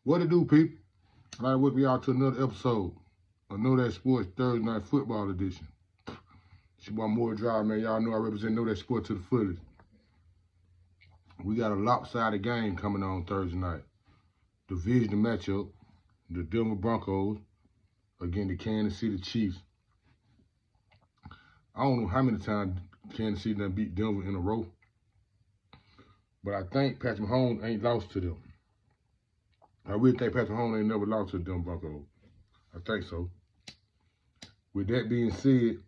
What it do, people? I'd like to welcome y'all to another episode of Knowdatsports Thursday Night Football Edition. It's your boy More Drive, man. Y'all know I represent Knowdatsports to the fullest. We got a lopsided game coming on Thursday night. Division matchup, the Denver Broncos against the Kansas City Chiefs. I don't know how many times Kansas City done beat Denver in a row, but I think Patrick Mahomes ain't lost to them. I really think Patrick Mahomes ain't never lost to the Denver Broncos. I think so. With that being said,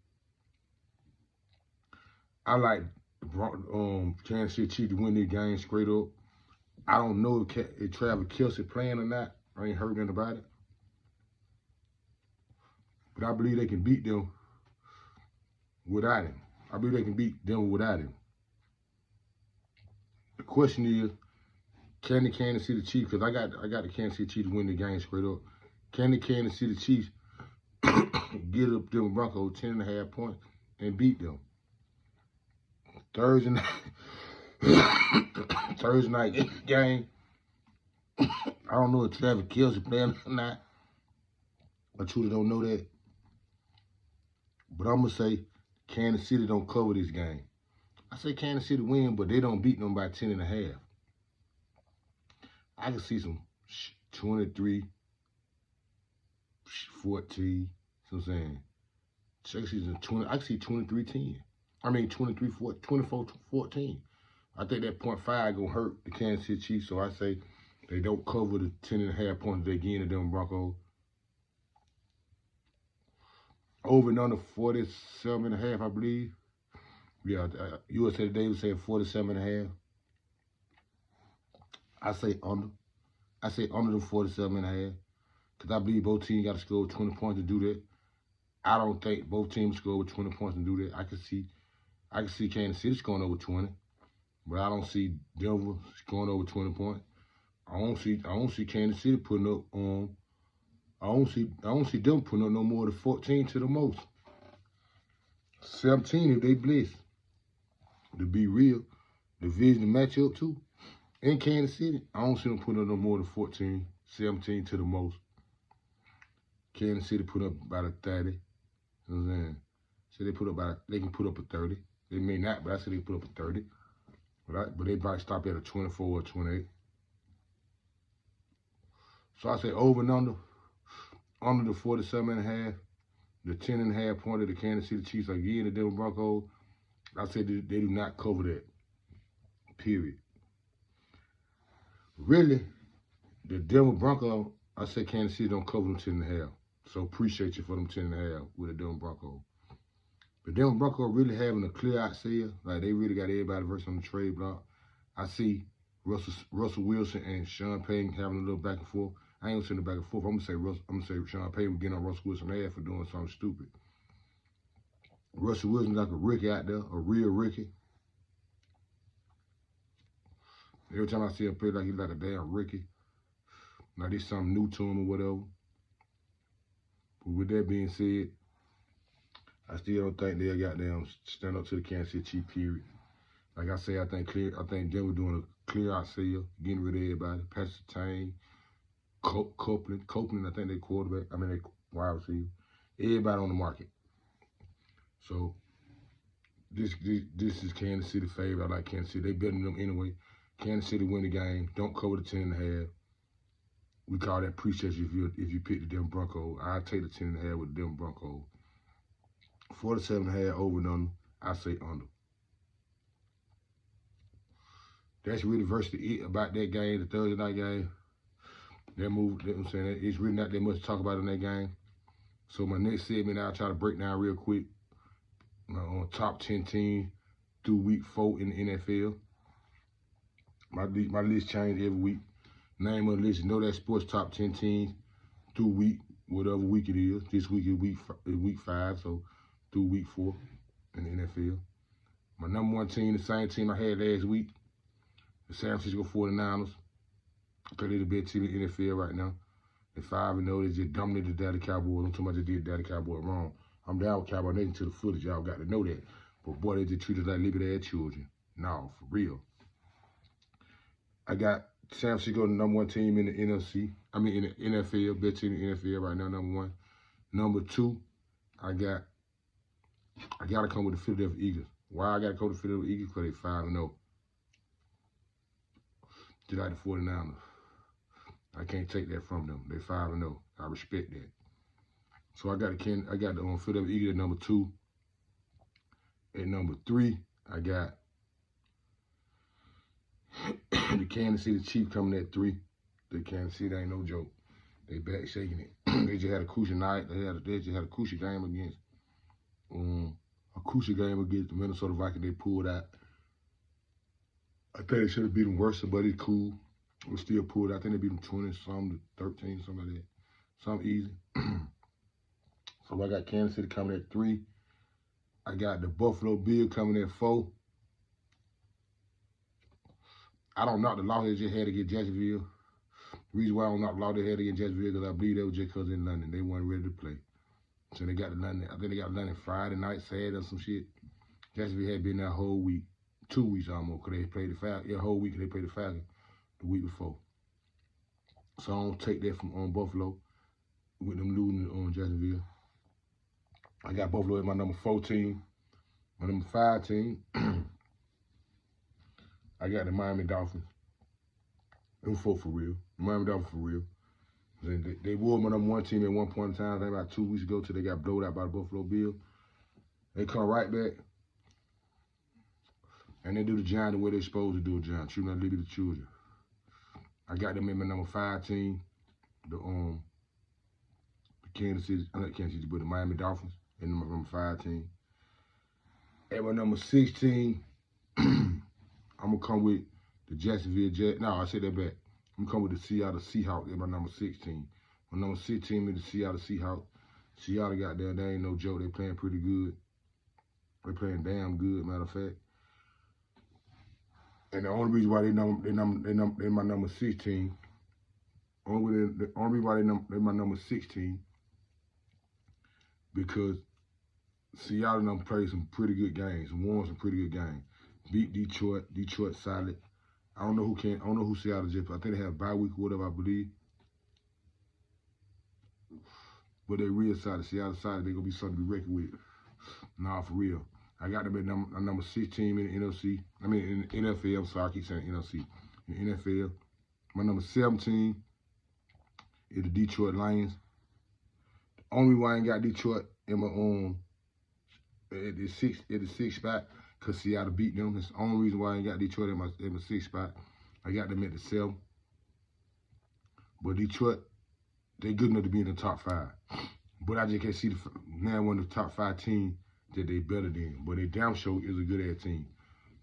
I like Kansas City Chiefs to win this game straight up. I don't know if Travis Kelce playing or not. I ain't heard nothing about it. But I believe they can beat them without him. I believe they can beat Denver without him. The question is, can the Kansas City Chiefs, because I got the Kansas City Chiefs to win the game straight up. Can the Kansas City Chiefs get up Denver Broncos 10.5 points and beat them? Thursday night game. I don't know if Travis Kelce playing or not. I truly don't know that. But I'm going to say Kansas City don't cover this game. I say Kansas City win, but they don't beat them by 10.5. I can see some 23-14. You know what I'm saying? I can see 23-10. I mean 24-14. I think that 0.5 gonna hurt the Kansas City Chiefs, so I say they don't cover the 10.5 points they get in the Denver Broncos. Over and under 47.5, I believe. Yeah, USA Today was saying 47.5. I say under. I say under the 47.5. Because I believe both teams got to score 20 points to do that. I don't think both teams score with 20 points to do that. I can see Kansas City scoring over 20. But I don't see Denver scoring over 20 points. I don't see Kansas City putting up I don't see them putting up no more than 14 to the most. 17 if they blitz. To be real, division matchup too. In Kansas City, I don't see them putting up no more than 14, 17 to the most. Kansas City put up about a 30. You know what I'm saying? So they can put up a 30. They may not, but I say they put up a 30. But they probably stop at a 24 or 28. So I say over and under the 47.5, the 10.5 point of the Kansas City Chiefs are getting the Denver Broncos. I say they do not cover that. Period. Really, the Denver Broncos, I say Kansas City don't cover them 10.5. So appreciate you for them 10.5 with the Denver Broncos. The Denver Broncos really having a clear out sale. Like they really got everybody versus on the trade block. I see Russell Wilson and Sean Payton having a little back and forth. I ain't gonna say the back and forth. I'm gonna say Sean Payton getting on Russell Wilson's ass for doing something stupid. Russell Wilson's like a rookie out there, a real rookie. Every time I see him play like he's like a damn rookie. Now there's something new to him or whatever. But with that being said, I still don't think they'll goddamn stand up to the Kansas City Chiefs, period. Like I say, I think Denver doing a clear out sale, getting rid of everybody. Patrick Tang, Copeland, I think they quarterback. I mean they wide receiver. Everybody on the market. So this is Kansas City favorite. I like Kansas City. They better than them anyway. Kansas City win the game. Don't cover the 10.5. We call that appreciation if you pick the Denver Broncos. I'll take the 10.5 with the Denver Broncos. 47.5 over and under. I say under. That's really virtually it about that game, the Thursday night game. That move, you know what I'm saying? It's really not that much to talk about in that game. So my next segment, I'll try to break down real quick on top 10 teams through week 4 in the NFL. My list changes every week. Name of the list, Knowdatsports top 10 teams through whatever week it is. This week is week 5, so through week 4 in the NFL. My number 1 team, the same team I had last week, the San Francisco 49ers. I think they're the best team in the NFL right now. They're 5-0. They just dominated the Dallas Cowboys. I'm talking about they did the Dallas Cowboys wrong. I'm down with Cowboy Nation to the footage. Y'all got to know that. But boy, they just treated like liberty-ass children. No, for real. I got San Francisco, the number 1 team in the NFC. I mean, in the NFL, best team in the NFL right now, number 1. Number 2, I gotta come with the Philadelphia Eagles. Why I gotta come with the Philadelphia Eagles? Because they 5-0. Just like the 49ers. I can't take that from them. They 5-0. I respect that. So I got the Philadelphia Eagles at number 2. At number 3, I got the Kansas City Chiefs coming at 3. The Kansas City ain't no joke. They back shaking it. They just had a crucial night. They just had a crucial game against the Minnesota Vikings. They pulled out. I think they should have beat them worse, but it's cool. We still pulled out. I think they beat them 20-something to 13, something like that. Something easy. So I got Kansas City coming at 3. I got the Buffalo Bills coming at 4. I don't knock the loss they just had against Jacksonville. The reason why I don't knock the loss they had against Jacksonville because I believe they were just because in London. They weren't ready to play. So they got to London. I think they got London Friday night, Saturday or some shit. Jacksonville had been there a whole week. 2 weeks almost, because they played the Falcons. Yeah, a whole week they played the Falcons the week before. So I don't take that from Buffalo with them losing on Jacksonville. I got Buffalo at my number 4 team. My number 5 team, I got the Miami Dolphins. Them folk for real. Miami Dolphins for real. They were my number 1 team at one point in time. I think about 2 weeks ago till they got blowed out by the Buffalo Bills. They come right back. And they do the Giants the way they're supposed to do a Giant. Shooting out liberty to children. I got them in my number 5 team. The Kansas City, not Kansas City, but the Miami Dolphins. And my number 5 team. At my number 6 team, I'm going to come with the Jacksonville Jets. No, I said that back. I'm going to come with the Seattle Seahawks at my number 6 team. My number 6 team is the Seattle Seahawks. Seattle got there. They ain't no joke. They playing pretty good. They playing damn good, matter of fact. And the only reason why they my number 16, the only reason why they my number 16, because Seattle done played some pretty good games, won some pretty good games. Beat Detroit solid. I don't know who Seattle just, I think they have a bye week or whatever, I believe. But they real solid. Seattle solid, they gonna be something to be reckoned with. Nah, for real. I got them at number 6 team in the NFC. I mean, in the NFL. I'm sorry, I keep saying NFC. In the NFL. My number 17 is the Detroit Lions. The only why I ain't got Detroit in my at the sixth spot, because Seattle beat them. That's the only reason why I ain't got Detroit in my 6th spot. I got them at the 7th. But Detroit, they good enough to be in the top 5. But I just can't see one of the top 5 teams that they better than. But they damn sure is a good ass team.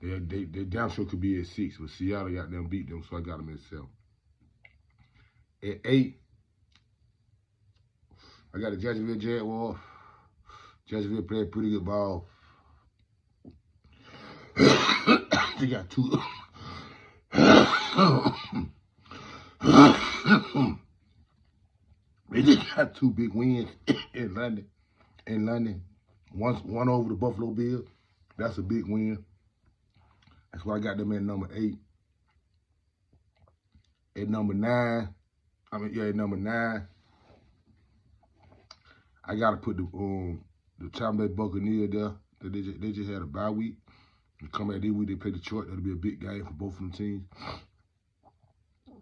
They damn sure could be at 6, but Seattle got them beat them, so I got them at 7. At 8, I got the Jacksonville Jaguars. Jacksonville played pretty good ball. They got 2. They just got 2 big wins in London. One over the Buffalo Bills. That's a big win. That's why I got them at number 8. At number 9, at number 9, I gotta put the Tampa Bay Buccaneers there. They just had a bye week. They come out this week, they play Detroit. That'll be a big game for both of them teams.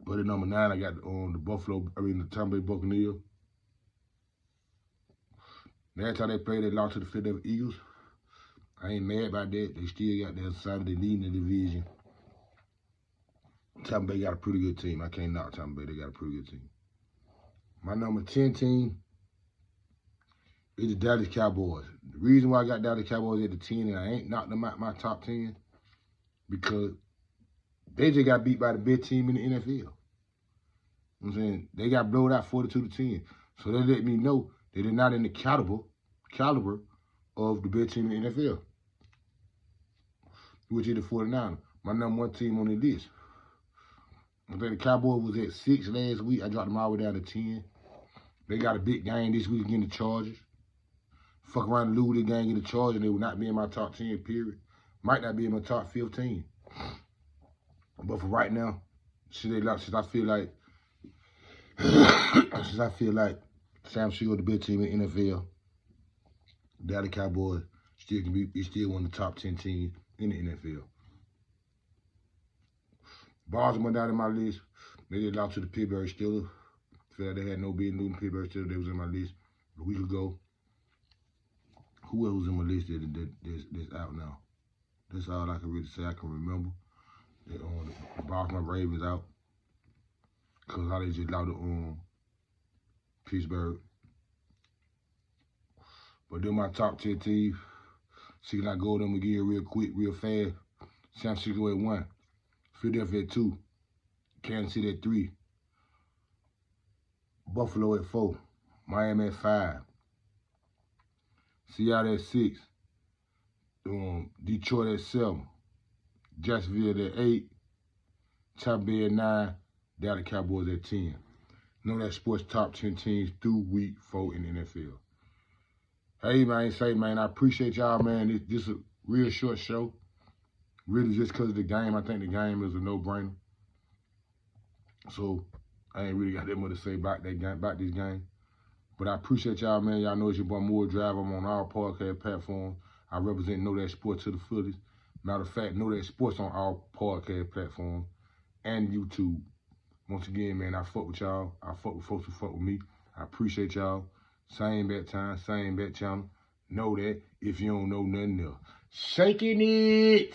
But at number 9, I got the Tampa Bay Buccaneers. Last time they played, they lost to the Philadelphia Eagles. I ain't mad about that. They still got their side. They leading the division. Tampa Bay got a pretty good team. I can't knock Tampa Bay. They got a pretty good team. My number 10 team is the Dallas Cowboys. The reason why I got Dallas Cowboys at the 10 and I ain't knocked them out my top 10 because they just got beat by the best team in the NFL. You know what I'm saying? They got blown out 42-10. So they let me know that they're not in the caliber of the best team in the NFL, which is the 49ers. My number 1 team on the list. I think the Cowboys was at 6 last week. I dropped them all the way down to 10. They got a big game this week against the Chargers. Fuck around and lose the game against the Chargers, and they will not be in my top 10, period. Might not be in my top 15. But for right now, since I feel like Sam Shield the best team in the NFL, the Dallas Cowboys still one of the top 10 teams in the NFL. Baltimore down in my list. They just lost to the Pittsburgh Steelers. Feel like they had no business losing Pittsburgh Steelers. They was in my list a week ago. Who else was in my list that's out now? That's all I can really say I can remember. The Baltimore Ravens out. Because how they just lost to Pittsburgh. But they're my top 10 teams. See, can I go them again real quick, real fast? San Francisco at 1. Philadelphia at 2. Kansas City at 3. Buffalo at 4. Miami at 5. Seattle at 6. Detroit at 7. Jacksonville at 8. Tampa Bay at 9. Dallas Cowboys at 10. Know that sports top 10 teams through week 4 in the NFL. Hey, man, I appreciate y'all, man. This is a real short show. Really just because of the game. I think the game is a no-brainer. So, I ain't really got that much to say about that game, about this game. But I appreciate y'all, man. Y'all know it's your boy Moore Drive. I'm on all podcast platforms. I represent Know That Sports to the fullest. Matter of fact, Know That Sports on all podcast platforms and YouTube. Once again, man, I fuck with y'all. I fuck with folks who fuck with me. I appreciate y'all. Same bat time, same bat channel. Know that if you don't know nothing else. Shaking it!